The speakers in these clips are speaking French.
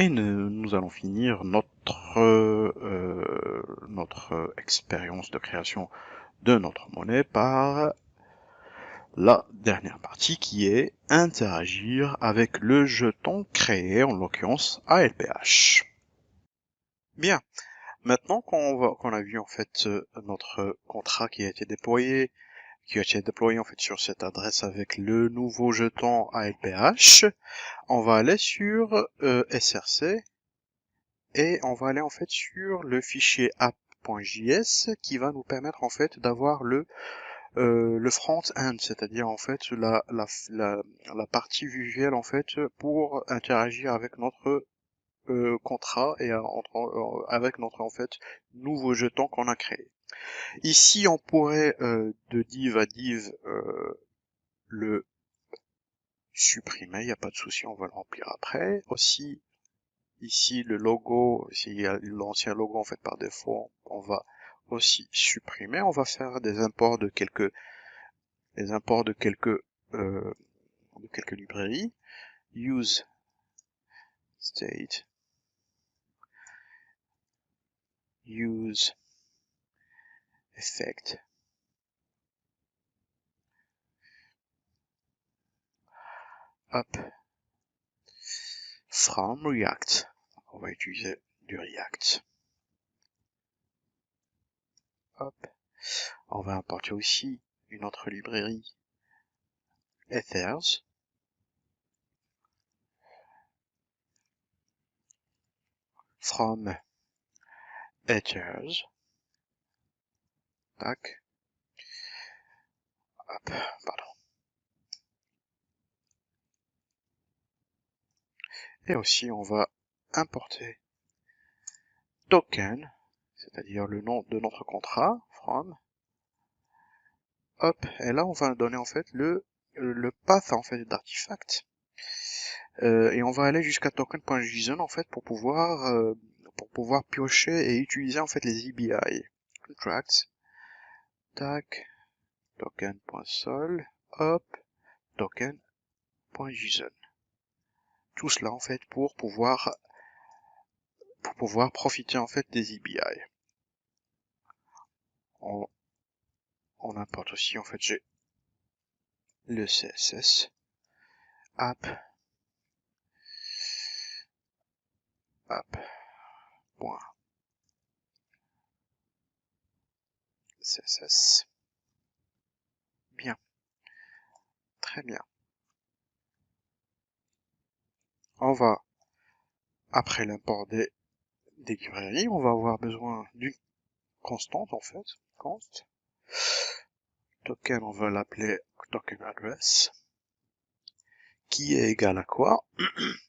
Et nous allons finir notre expérience de création de notre monnaie par la dernière partie qui est interagir avec le jeton créé, en l'occurrence ALPH. Bien, maintenant qu'on a vu en fait notre contrat qui a été déployé en fait sur cette adresse avec le nouveau jeton ALPH, on va aller sur SRC et on va aller en fait sur le fichier app.js qui va nous permettre en fait d'avoir le front-end, c'est-à-dire en fait la partie visuelle en fait pour interagir avec notre contrat et avec notre en fait nouveau jeton qu'on a créé. Ici on pourrait de div à div le supprimer, il n'y a pas de souci, on va le remplir après. Aussi ici le logo, s'il y a l'ancien logo en fait par défaut, on va aussi supprimer. On va faire des imports de quelques librairies. Use state, use effect, up, from React. On va utiliser du React. Hop. On va importer aussi une autre librairie, Ethers. From Ethers. Tac. Hop, pardon. Et aussi, on va importer token, c'est-à-dire le nom de notre contrat, from. Hop, et là, on va donner en fait le path en fait d'artefact. Et on va aller jusqu'à token.json en fait pour pouvoir piocher et utiliser en fait les EBI. Contracts, tac, token.sol, hop, token.json. Tout cela en fait pour pouvoir profiter en fait des EBI. On importe aussi en fait j'ai le CSS app point CSS. Bien, très bien. On va, après l'import des librairies, on va avoir besoin d'une constante en fait, const. Token, on va l'appeler token address, qui est égal à quoi?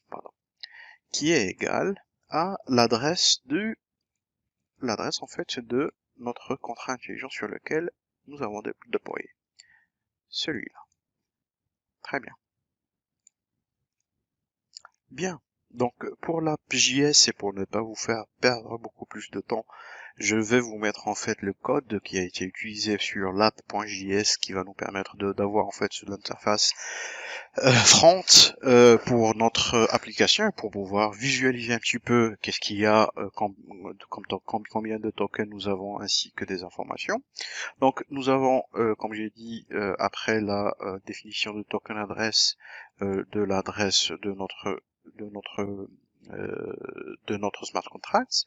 Pardon. Qui est égal à l'adresse en fait de notre contrat intelligent sur lequel nous avons déployé. Celui-là. Très bien. Bien. Donc pour l'app.js et pour ne pas vous faire perdre beaucoup plus de temps, je vais vous mettre en fait le code qui a été utilisé sur l'app.js qui va nous permettre d'avoir en fait l'interface front pour notre application pour pouvoir visualiser un petit peu qu'est-ce qu'il y a combien de tokens nous avons ainsi que des informations. Donc nous avons comme j'ai dit après la définition de token adresse de l'adresse de notre smart contracts.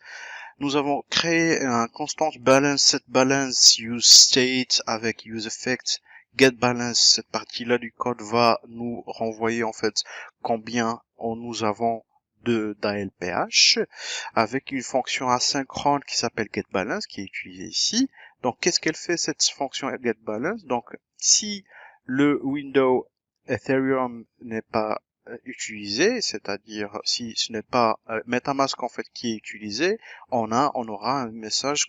Nous avons créé un constant balance, set balance, use state avec use effect, get balance. Cette partie-là du code va nous renvoyer en fait combien nous avons d'ALPH avec une fonction asynchrone qui s'appelle getBalance qui est utilisée ici. Donc qu'est-ce qu'elle fait cette fonction getBalance? Donc si le window Ethereum n'est pas utilisé, c'est-à-dire si ce n'est pas MetaMask en fait qui est utilisé, on aura un message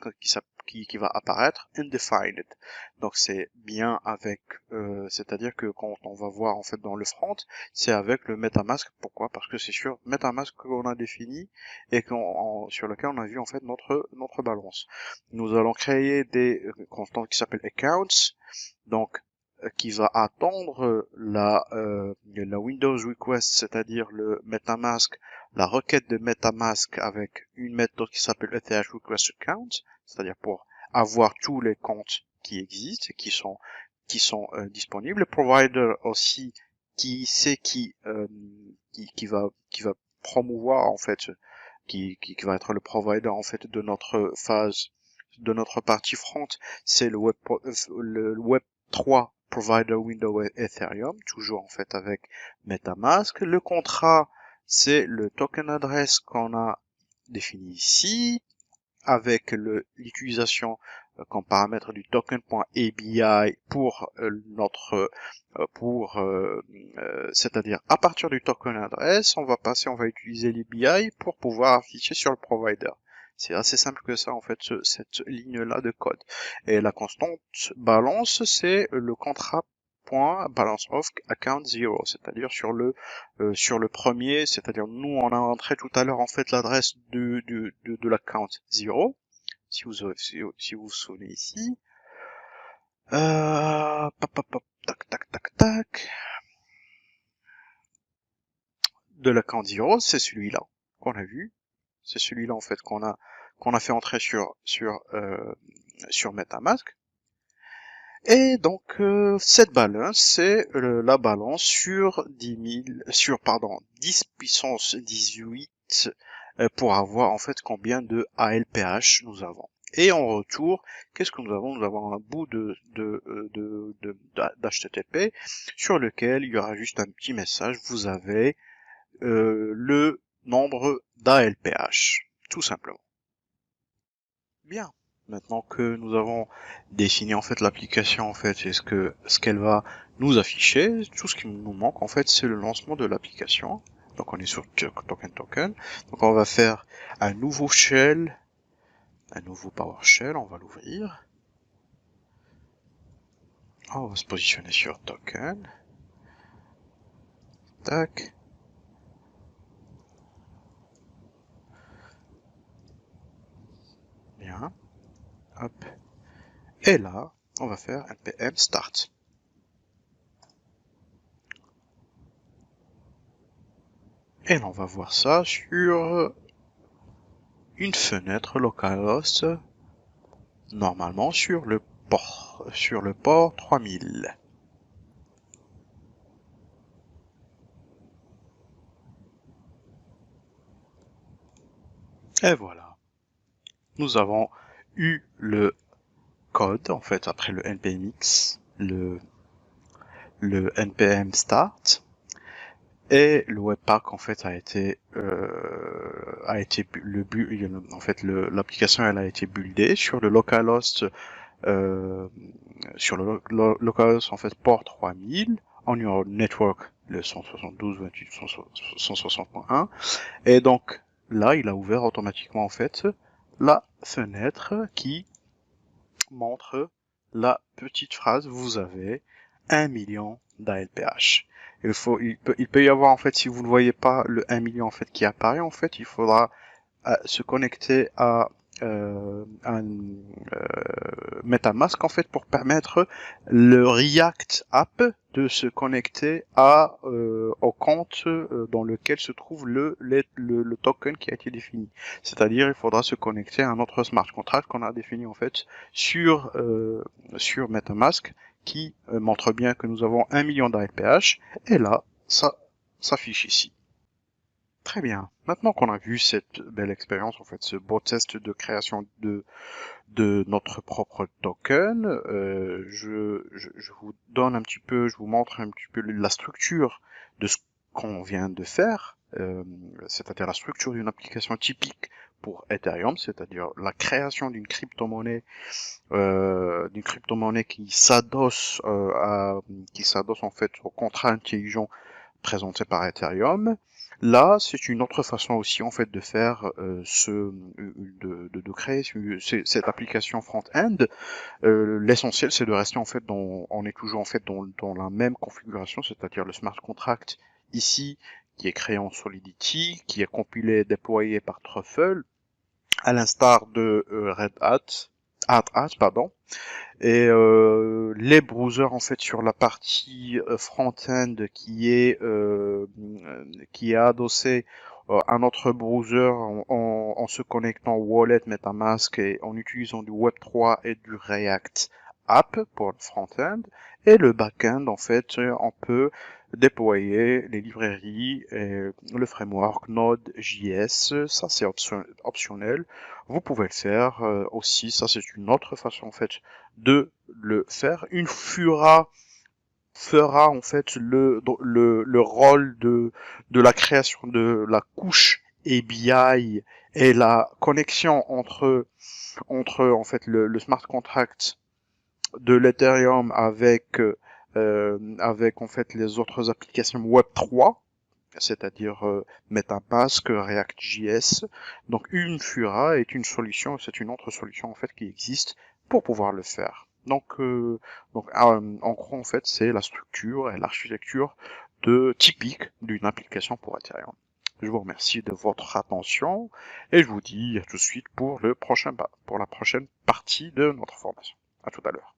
qui va apparaître undefined. Donc c'est bien avec, c'est-à-dire que quand on va voir en fait dans le front, c'est avec le MetaMask. Pourquoi? Parce que c'est sur MetaMask qu'on a défini et sur lequel on a vu en fait notre balance. Nous allons créer des constantes qui s'appellent accounts. Donc qui va attendre la Windows Request, c'est-à-dire le MetaMask, la requête de MetaMask avec une méthode qui s'appelle ETH Request Account, c'est-à-dire pour avoir tous les comptes qui existent et qui sont disponibles. Le provider aussi qui sait qui va promouvoir en fait qui va être le provider en fait de notre phase de notre partie front, c'est le Web 3 provider window Ethereum, toujours en fait avec MetaMask. Le contrat, c'est le token adresse qu'on a défini ici, avec l'utilisation comme paramètre du token.abi pour c'est-à-dire à partir du token adresse, on va utiliser l'ABI pour pouvoir afficher sur le provider. C'est assez simple que ça en fait cette ligne-là de code. Et la constante balance, c'est le contrat point balance of account 0, c'est-à-dire sur le premier, c'est-à-dire nous on a entré tout à l'heure en fait l'adresse de l'account 0, si vous vous souvenez ici. Tac tac tac tac. De l'account 0, c'est celui-là qu'on a vu, c'est celui-là en fait qu'on a fait entrer sur MetaMask. Et donc cette balance, c'est la balance sur 10 puissance 18 pour avoir en fait combien de ALPH nous avons. Et en retour, qu'est-ce que nous avons? Nous avons un bout d'HTTP sur lequel il y aura juste un petit message. Vous avez le nombre d'ALPH, tout simplement. Bien. Maintenant que nous avons défini en fait l'application en fait et ce qu'elle va nous afficher, tout ce qui nous manque en fait c'est le lancement de l'application. Donc on est sur token. Donc on va faire un nouveau shell, un nouveau PowerShell, on va l'ouvrir. On va se positionner sur token. Tac. Bien. Hop. Et là, on va faire npm start. Et là, on va voir ça sur une fenêtre localhost, normalement sur le port 3000. Et voilà. Nous avons eu le code, en fait, après le npmx, le npm start, et le webpack en fait l'application elle a été buildée sur le localhost localhost en fait port 3000 on your network le 172.28.160.1 et donc là il a ouvert automatiquement en fait la fenêtre qui montre la petite phrase vous avez 1 million d'ALPH. Il peut y avoir en fait, si vous ne voyez pas le 1 million en fait qui apparaît, en fait, il faudra se connecter à un MetaMask en fait pour permettre le React App de se connecter au compte dans lequel se trouve le token qui a été défini. C'est-à-dire il faudra se connecter à un autre smart contract qu'on a défini en fait sur MetaMask qui montre bien que nous avons 1 million d'APH et là ça s'affiche ici. Très bien. Maintenant qu'on a vu cette belle expérience, en fait, ce beau test de création de notre propre token, je vous donne un petit peu, je vous montre un petit peu la structure de ce qu'on vient de faire, c'est-à-dire la structure d'une application typique pour Ethereum, c'est-à-dire la création d'une crypto-monnaie qui s'adosse en fait au contrat intelligent présenté par Ethereum. Là, c'est une autre façon aussi en fait de faire de créer cette application front-end. L'essentiel, c'est de rester en fait on est toujours en fait dans la même configuration, c'est-à-dire le smart contract ici qui est créé en Solidity, qui est compilé et déployé par Truffle, à l'instar de Red Hat. pardon. Et les browsers en fait sur la partie front-end qui est adossé à notre browser en se connectant au wallet MetaMask et en utilisant du Web3 et du React App pour le front-end, et le back-end en fait on peut déployer les librairies et le framework Node.js. Ça c'est optionnel, vous pouvez le faire aussi. Ça c'est une autre façon en fait de le faire. Une fera en fait le rôle de la création de la couche ABI et la connexion entre en fait le smart contract de l'Ethereum avec en fait les autres applications Web3, c'est-à-dire MetaMask, React.js. Donc une Fura est une solution, c'est une autre solution en fait qui existe pour pouvoir le faire. Donc en gros en fait c'est la structure et l'architecture typique d'une application pour Ethereum. Je vous remercie de votre attention et je vous dis à tout de suite pour la prochaine partie de notre formation. À tout à l'heure.